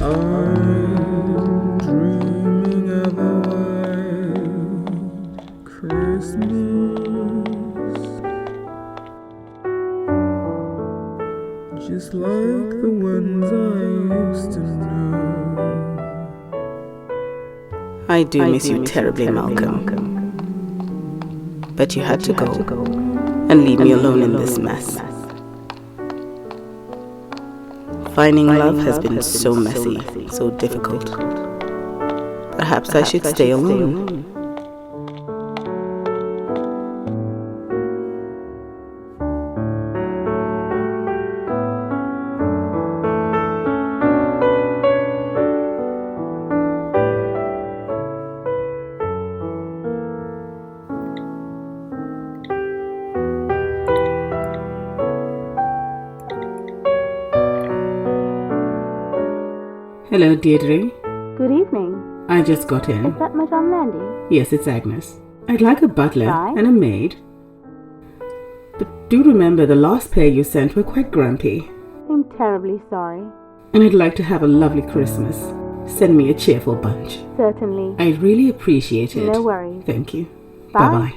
I'm dreaming of a white Christmas, just like the ones I used to know. I do miss you terribly, Malcolm. But you had to go and leave me alone in this mess. Finding love has been so messy, so difficult. Perhaps I should stay alone. Hello, Deirdre. Good evening. I just got in. Is that Madame Lendi? Yes, it's Agnes. I'd like a butler Right. and a maid. But do remember the last pair you sent were quite grumpy. I'm terribly sorry. And I'd like to have a lovely Christmas. Send me a cheerful bunch. Certainly. I'd really appreciate it. No worries. Thank you. Bye. Bye-bye.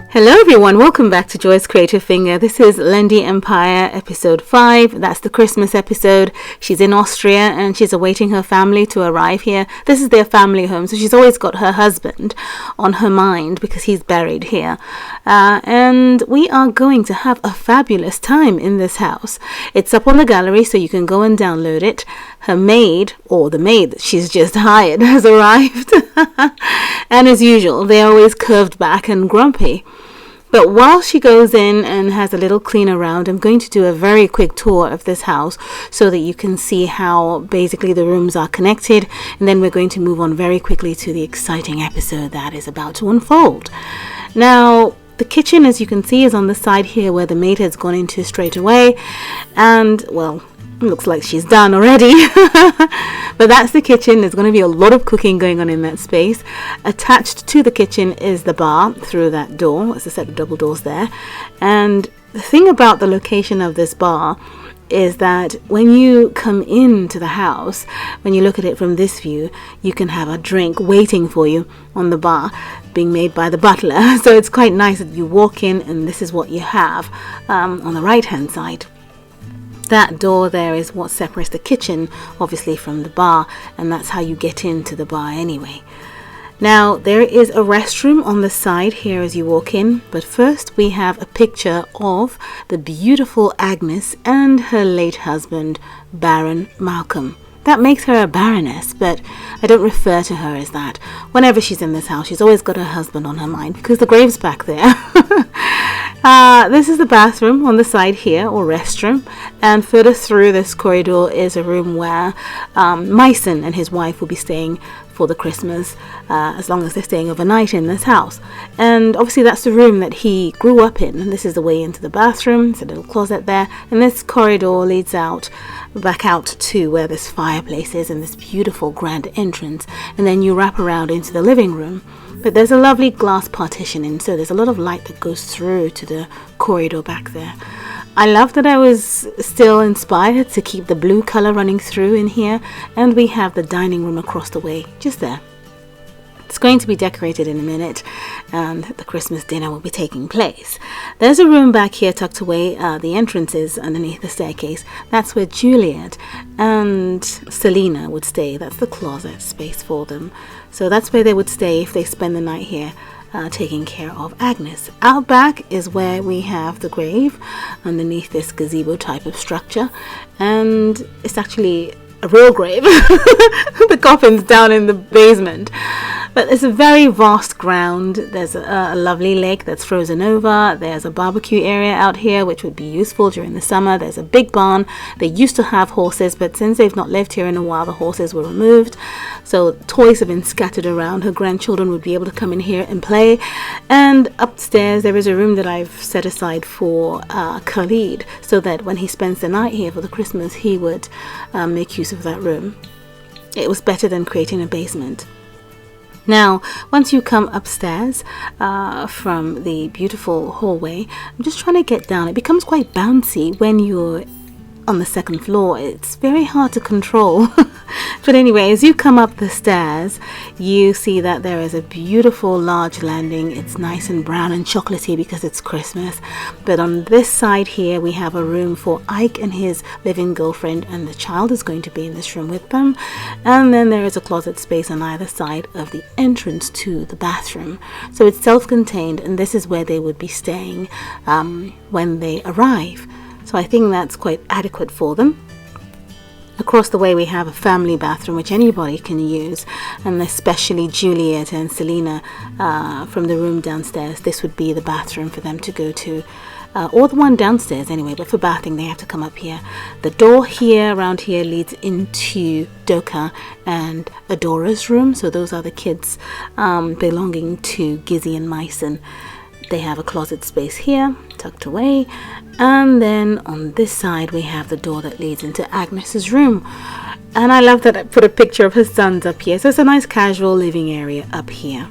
Hello everyone, welcome back to Joy's Creative Finger. This is Lendi Empire episode 5. That's the Christmas episode. She's in Austria and she's awaiting her family to arrive here. This is their family home, so she's always got her husband on her mind because he's buried here. And we are going to have a fabulous time in this house. It's up on the gallery so you can go and download it. Her maid, or the maid that she's just hired, has arrived. And as usual, they're always curved back and grumpy. But while she goes in and has a little clean around, I'm going to do a very quick tour of this house so that you can see how basically the rooms are connected. And then we're going to move on very quickly to the exciting episode that is about to unfold. Now, the kitchen, as you can see, is on the side here where the maid has gone into straight away. And, well, looks like she's done already. But that's the kitchen. There's going to be a lot of cooking going on in that space. Attached to the kitchen is the bar through that door. There's a set of double doors there. And the thing about the location of this bar is that when you come into the house, when you look at it from this view, you can have a drink waiting for you on the bar being made by the butler. So it's quite nice that you walk in and this is what you have on the right hand side. That door there is what separates the kitchen, obviously, from the bar, and that's how you get into the bar anyway. Now, there is a restroom on the side here as you walk in, but first we have a picture of the beautiful Agnes and her late husband, Baron Malcolm. That makes her a baroness, but I don't refer to her as that. Whenever she's in this house, she's always got her husband on her mind because the grave's back there. This is the bathroom on the side here, or restroom, and further through this corridor is a room where Myson and his wife will be staying for the Christmas, as long as they're staying overnight in this house. And obviously that's the room that he grew up in, and this is the way into the bathroom. It's a little closet there, and this corridor leads back out to where this fireplace is and this beautiful grand entrance, and then you wrap around into the living room. But there's a lovely glass partition in, so there's a lot of light that goes through to the corridor back there. I love that I was still inspired to keep the blue color running through in here, and we have the dining room across the way, just there. It's going to be decorated in a minute, and the Christmas dinner will be taking place. There's a room back here tucked away. The entrance is underneath the staircase. That's where Juliet and Selena would stay. That's the closet space for them. So that's where they would stay if they spend the night here, taking care of Agnes. Out back is where we have the grave underneath this gazebo type of structure, and it's actually a real grave. The coffin's down in the basement. But it's a very vast ground. There's a lovely lake that's frozen over. There's a barbecue area out here which would be useful during the summer. There's a big barn. They used to have horses, but since they've not lived here in a while, the horses were removed. So toys have been scattered around. Her grandchildren would be able to come in here and play. And upstairs there is a room that I've set aside for Khalid, so that when he spends the night here for the Christmas, he would make use of that room. It was better than creating a basement. Now, once you come upstairs from the beautiful hallway, I'm just trying to get down. It becomes quite bouncy when you're on the second floor. It's very hard to control. But anyway, as you come up the stairs, you see that there is a beautiful large landing. It's nice and brown and chocolatey because it's Christmas. But on this side here, we have a room for Ike and his living girlfriend, and the child is going to be in this room with them. And then there is a closet space on either side of the entrance to the bathroom. So it's self-contained, and this is where they would be staying when they arrive. So I think that's quite adequate for them. Across the way we have a family bathroom which anybody can use, and especially Juliet and Selena from the room downstairs. This would be the bathroom for them to go to, or the one downstairs anyway, but for bathing they have to come up here. The door here, around here, leads into Doka and Adora's room. So those are the kids belonging to Gizzy and Myson. They have a closet space here, tucked away. And then on this side, we have the door that leads into Agnes's room. And I love that I put a picture of her sons up here. So it's a nice casual living area up here.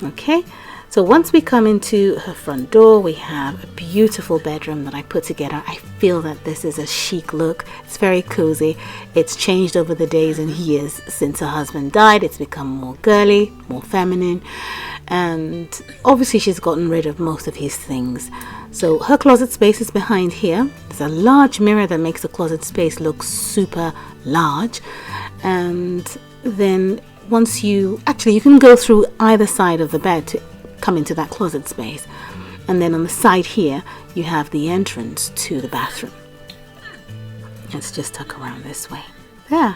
Okay, so once we come into her front door, we have a beautiful bedroom that I put together. I feel that this is a chic look. It's very cozy. It's changed over the days and years since her husband died. It's become more girly, more feminine. And obviously she's gotten rid of most of his things. So her closet space is behind here. There's a large mirror that makes the closet space look super large. And then once you can go through either side of the bed to come into that closet space. And then on the side here, you have the entrance to the bathroom. Let's just tuck around this way. There.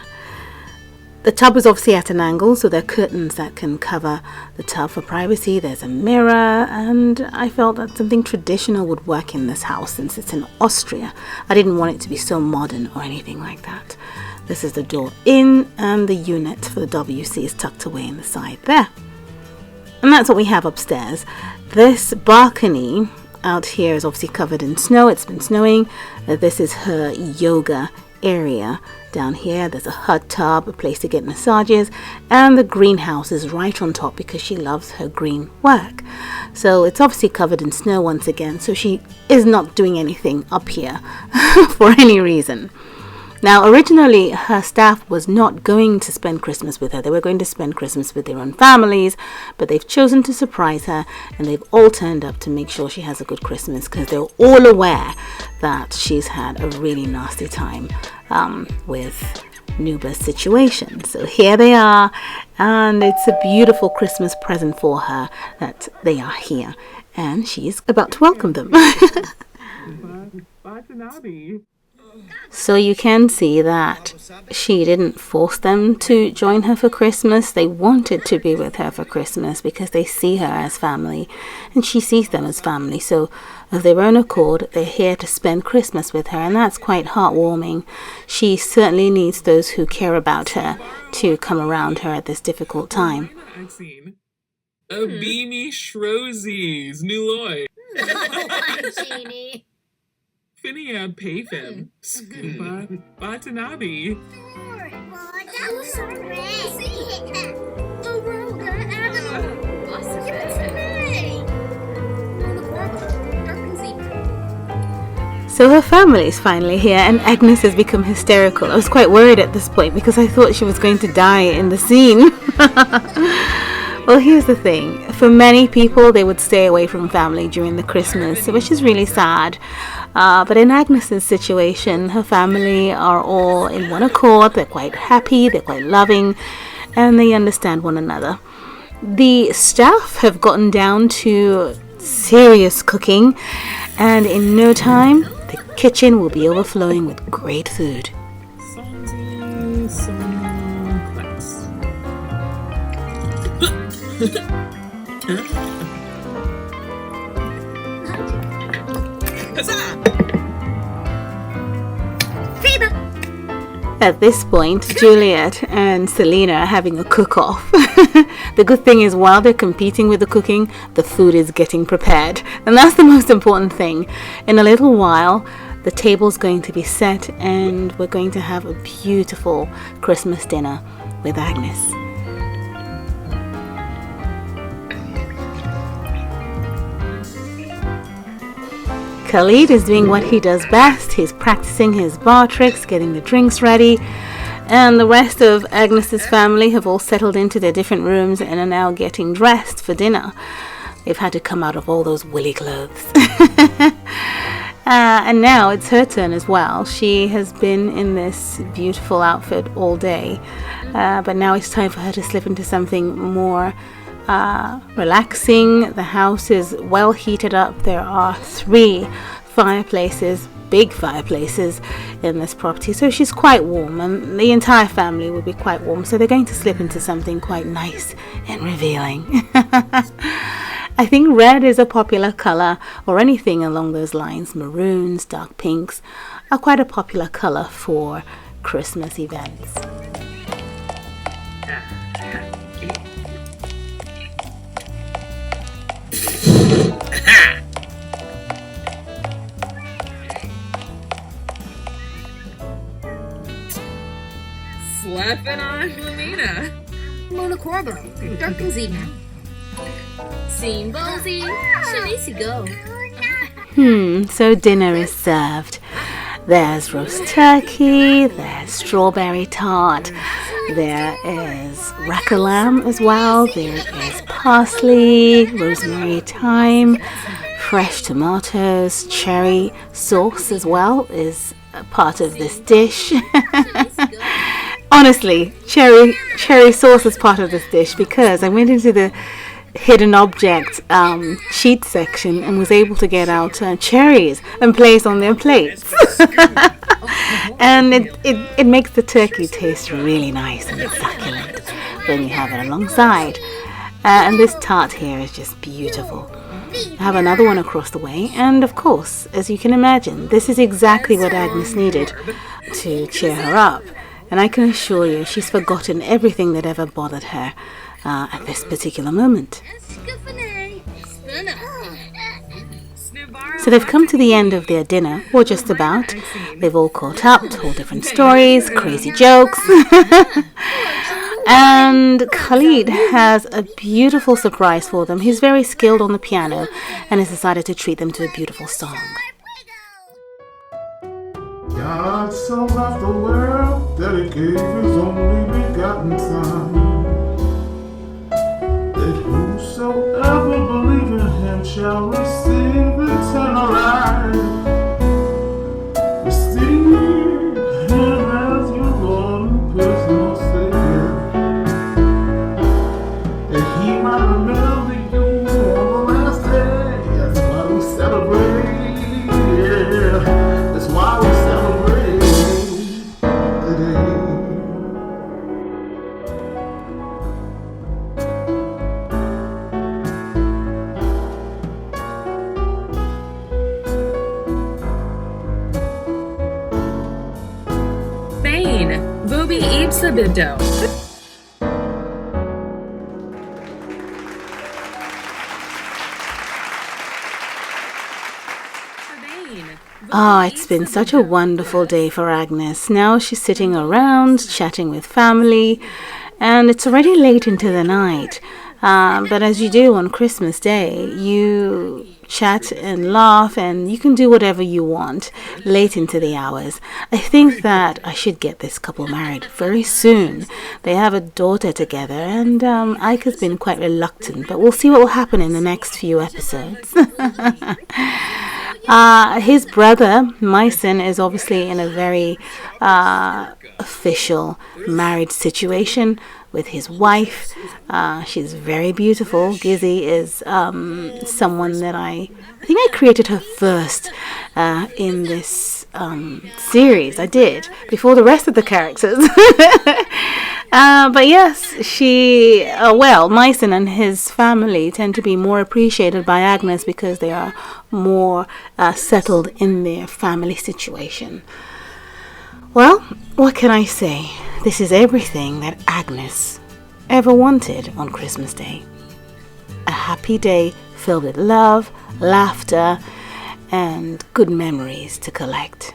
The tub is obviously at an angle, so there are curtains that can cover the tub for privacy. There's a mirror, and I felt that something traditional would work in this house since it's in Austria. I didn't want it to be so modern or anything like that. This is the door in, and the unit for the WC is tucked away in the side there. And that's what we have upstairs. This balcony out here is obviously covered in snow. It's been snowing. This is her yoga area. Down here there's a hot tub, a place to get massages, and the greenhouse is right on top because she loves her green work. So it's obviously covered in snow once again, so she is not doing anything up here for any reason. Now, originally her staff was not going to spend Christmas with her. They were going to spend Christmas with their own families, but they've chosen to surprise her, and they've all turned up to make sure she has a good Christmas because they're all aware that she's had a really nasty time with Nuba's situation. So here they are, and it's a beautiful Christmas present for her that they are here, and she's about to welcome them. So you can see that she didn't force them to join her for Christmas. They wanted to be with her for Christmas because they see her as family, and she sees them as family. So of their own accord, they're here to spend Christmas with her, and that's quite heartwarming. She certainly needs those who care about her to come around her at this difficult time. A beanie Shrosies, new Lloyd. Genie. Finia Payfin, Scuba, Watanabe. That was so great. Aurora, animal. Awesome. Give it to me. So her family is finally here, and Agnes has become hysterical. I was quite worried at this point because I thought she was going to die in the scene. Well, here's the thing. For many people, they would stay away from family during the Christmas, which is really sad. But in Agnes's situation, her family are all in one accord. They're quite happy, they're quite loving, and they understand one another. The staff have gotten down to serious cooking, and in no time, the kitchen will be overflowing with great food. At this point, Juliet and Selena are having a cook-off. The good thing is, while they're competing with the cooking, the food is getting prepared. And that's the most important thing. In a little while, the table's going to be set and we're going to have a beautiful Christmas dinner with Agnes. Khalid is doing what he does best. He's practicing his bar tricks, getting the drinks ready, and the rest of Agnes's family have all settled into their different rooms and are now getting dressed for dinner. They've had to come out of all those woolly clothes. And now it's her turn as well. She has been in this beautiful outfit all day, but now it's time for her to slip into something more relaxing. The house is well heated up. There are 3 fireplaces, big fireplaces in this property, so she's quite warm, and the entire family will be quite warm, so they're going to slip into something quite nice and revealing. I think red is a popular color, or anything along those lines. Maroons, dark pinks are quite a popular color for Christmas events. Slapping on Lumina. Mona Corber, Dark and Zena. Seen Ballsy. Shanisi go. So dinner is served. There's roast turkey, there's strawberry tart, there is rack lamb as well, there is parsley, rosemary, thyme, fresh tomatoes, cherry sauce as well is a part of this dish. Honestly, cherry sauce is part of this dish because I went into the hidden object sheet section and was able to get out cherries and place on their plates. And it makes the turkey taste really nice and succulent when you have it alongside. And this tart here is just beautiful. I have another one across the way, and of course, as you can imagine, this is exactly what Agnes needed to cheer her up. And I can assure you, she's forgotten everything that ever bothered her at this particular moment. So they've come to the end of their dinner, or just about. They've all caught up, told different stories, crazy jokes. And Khalid has a beautiful surprise for them. He's very skilled on the piano and has decided to treat them to a beautiful song. God so loved the world that he gave his only begotten Son, that whosoever believes in him shall receive eternal life. Receive him as your Lord and personal Savior, that he might remember you on the last day. That's why we celebrate. Yeah, that's why we celebrate today. Bane. Booby Ibsa Bibdo. Oh, it's been such a wonderful day for Agnes. Now she's sitting around, chatting with family, and it's already late into the night. But as you do on Christmas Day, you chat and laugh, and you can do whatever you want late into the hours. I think that I should get this couple married very soon. They have a daughter together, and Ike has been quite reluctant, but we'll see what will happen in the next few episodes. His brother, Myson, is obviously in a very official married situation with his wife. She's very beautiful. Gizzy is someone that I think I created her first in this series. I did, before the rest of the characters. But yes, Myson and his family tend to be more appreciated by Agnes because they are more settled in their family situation. Well, what can I say? This is everything that Agnes ever wanted on Christmas Day. A happy day filled with love, laughter, and good memories to collect.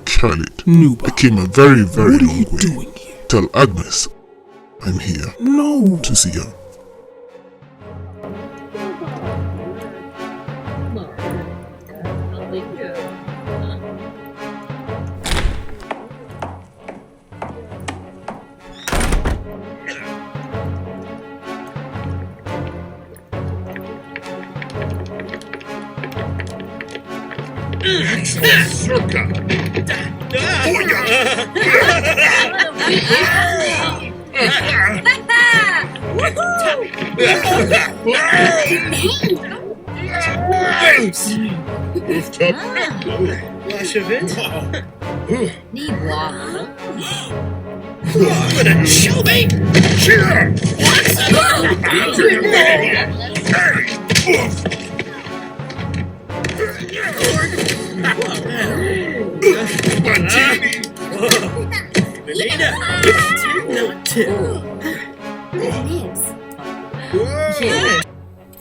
Khalid, Nuba, I came a very, very what are long you way. doing here? Tell Agnes I'm here No. to see her.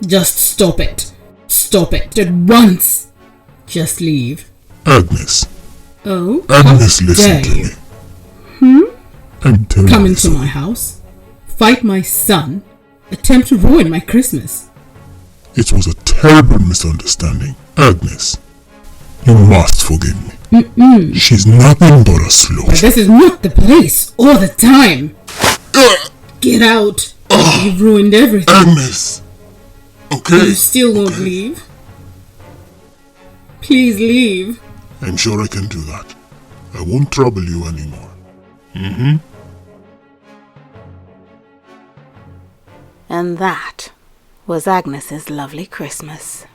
Just stop it. Stop it at once. Just leave. Agnes, Oh? Agnes, how listen dare to you? me. I'm telling Come you into something. my house, fight my son, attempt to ruin my Christmas. It was a terrible misunderstanding. Agnes, you must forgive me. She's nothing but a slow. But this is not the place or the time. Get out. You've ruined everything. Agnes! Okay, You still won't leave? Please leave. I'm sure I can do that. I won't trouble you anymore. And that was Agnes's lovely Christmas.